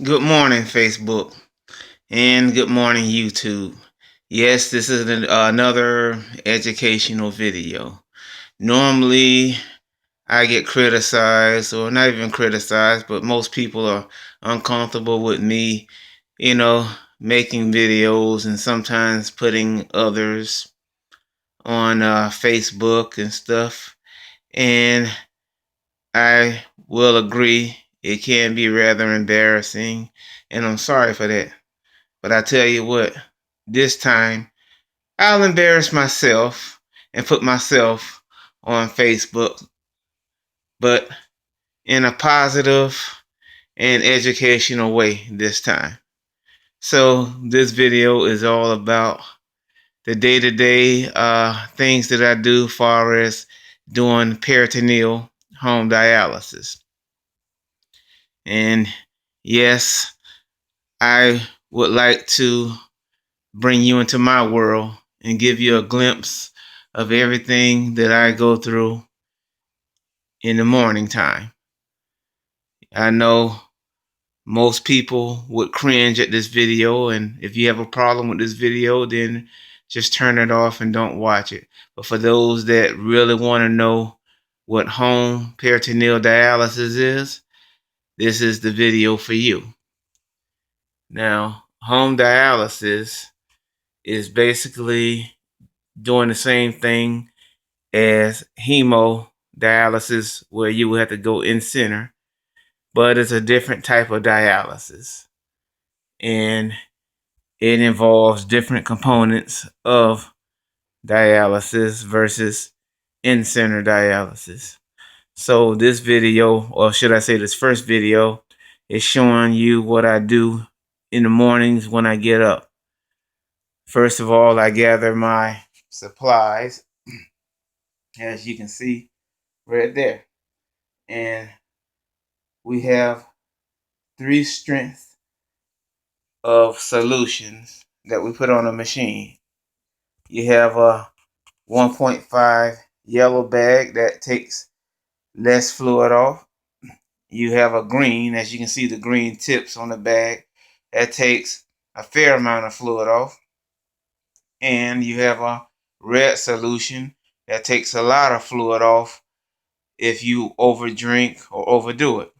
Good morning, Facebook, and good morning, YouTube. Yes, this is another educational video. Normally, I get criticized, or not even criticized, but most people are uncomfortable with me, you know, making videos and sometimes putting others on Facebook and stuff. And I will agree, it can be rather embarrassing, and I'm sorry for that. But I tell you what, this time I'll embarrass myself and put myself on Facebook, but in a positive and educational way this time. So this video is all about the day-to-day things that I do as far as doing peritoneal home dialysis. And yes, I would like to bring you into my world and give you a glimpse of everything that I go through in the morning time. I know most people would cringe at this video, and if you have a problem with this video, then just turn it off and don't watch it. But for those that really want to know what home peritoneal dialysis is, this is the video for you. Now, home dialysis is basically doing the same thing as hemodialysis, where you would have to go in center, but it's a different type of dialysis. And it involves different components of dialysis versus in center dialysis. So this video, or should I say this first video, is showing you what I do in the mornings when I get up. First of all, I gather my supplies, as you can see right there. And we have three strengths of solutions that we put on a machine. You have a 1.5 yellow bag that takes less fluid off. You have a green, as you can see the green tips on the bag, that takes a fair amount of fluid off. And you have a red solution that takes a lot of fluid off if you overdrink or overdo it.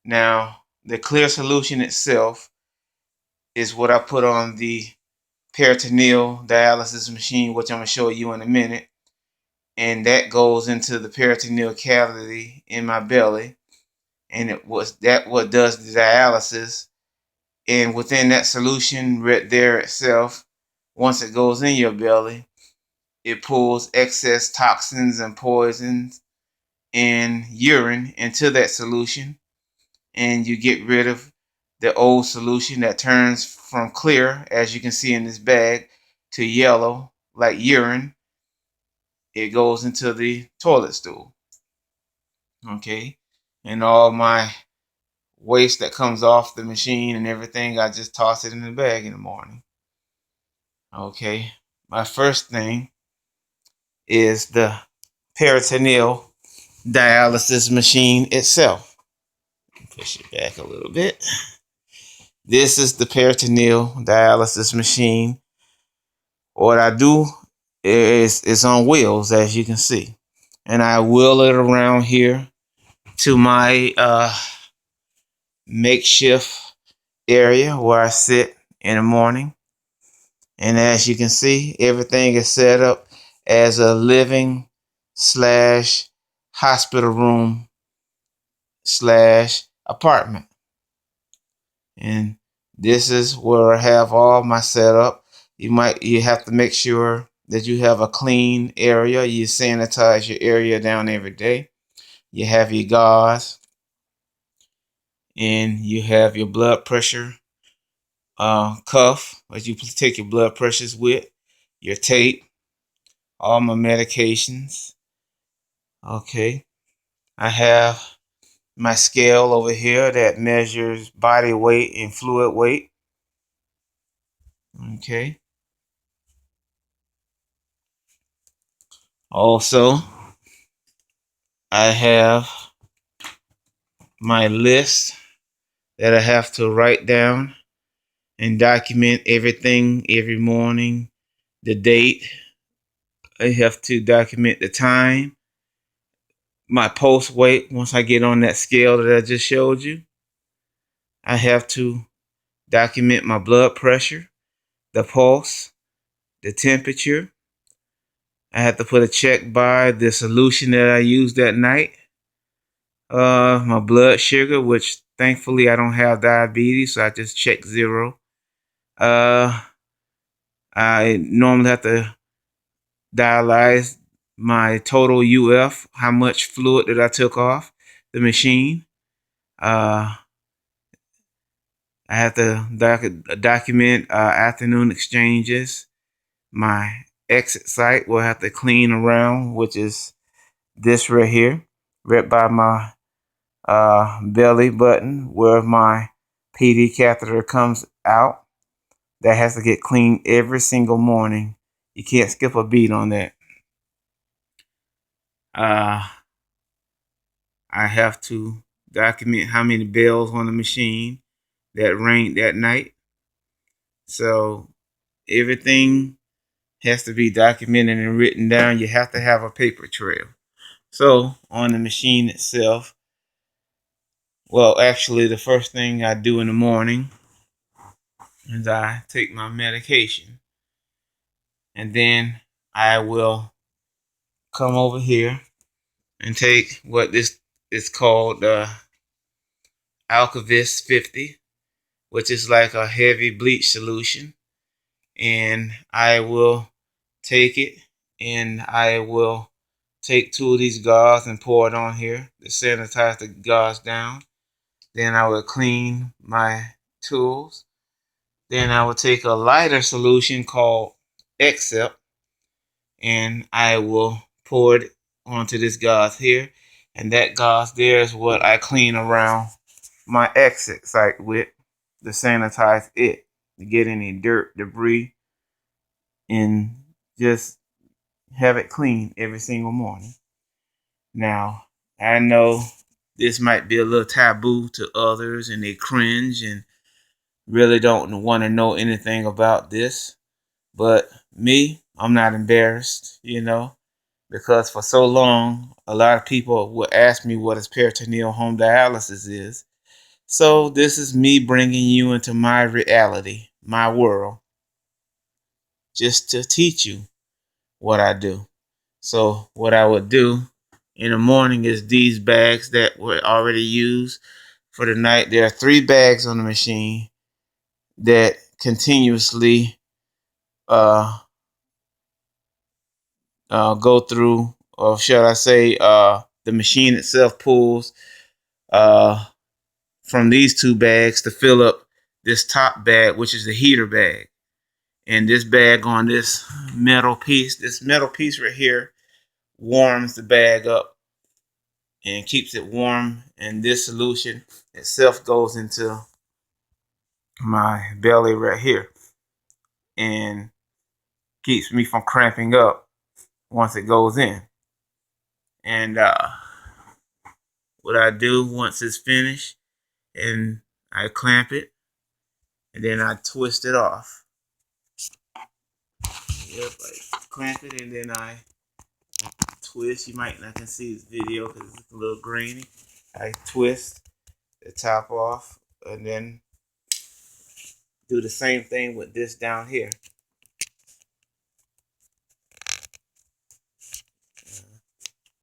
Now, the clear solution itself is what I put on the peritoneal dialysis machine, which I'm going to show you in a minute. And that goes into the peritoneal cavity in my belly. And what does the dialysis. And within that solution right there itself, once it goes in your belly, it pulls excess toxins and poisons and urine into that solution. And you get rid of the old solution that turns from clear, as you can see in this bag, to yellow like urine. It goes into the toilet stool. Okay, and all my waste that comes off the machine and everything, I just toss it in the bag in the morning. Okay, my first thing is the peritoneal dialysis machine itself. Push it back a little bit. This is the peritoneal dialysis machine. What I do is it's on wheels, as you can see, and I wheel it around here to my makeshift area where I sit in the morning. And as you can see, everything is set up as a living slash hospital room slash apartment. And this is where I have all my setup. You have to make sure that you have a clean area. You sanitize your area down every day. You have your gauze, and you have your blood pressure cuff, as you take your blood pressures with, your tape, all my medications. Okay, I have my scale over here that measures body weight and fluid weight. Okay. Also, I have my list that I have to write down and document everything every morning. The date, I have to document the time, my pulse weight once I get on that scale that I just showed you. I have to document my blood pressure, the pulse, the temperature. I have to put a check by the solution that I used that night. My blood sugar, which thankfully I don't have diabetes, so I just check 0. I normally have to dyialize my total UF, how much fluid that I took off the machine. I have to document afternoon exchanges. My exit site will have to clean around, which is this right here, right by my belly button where my PD catheter comes out. That has to get cleaned every single morning. You can't skip a beat on that. I have to document how many bells on the machine that rang that night. So everything has to be documented and written down. You have to have a paper trail. So on the machine itself, well, actually, the first thing I do in the morning is I take my medication. And then I will come over here and take what this is called Alkavis 50, which is like a heavy bleach solution. And I will take it and I will take 2 of these gauze and pour it on here to sanitize the gauze down. Then I will clean my tools. Then I will take a lighter solution called Except and I will pour it onto this gauze here. And that gauze there is what I clean around my exit site with to sanitize it, to get any dirt, debris, and just have it clean every single morning. Now, I know this might be a little taboo to others and they cringe and really don't want to know anything about this. But me, I'm not embarrassed, because for so long, a lot of people would ask me what peritoneal home dialysis is. So this is me bringing you into my reality, my world, just to teach you what I do. So what I would do in the morning is these bags that were already used for the night. There are 3 bags on the machine that continuously go through, or shall I say, the machine itself pulls from these 2 bags to fill up this top bag, which is the heater bag. And this bag on this metal piece right here warms the bag up and keeps it warm. And this solution itself goes into my belly right here and keeps me from cramping up once it goes in. And what I do once it's finished, and I clamp it, and then I twist it off. Yep, I clamp it, and then I twist. You might not can see this video because it's a little grainy. I twist the top off, and then do the same thing with this down here.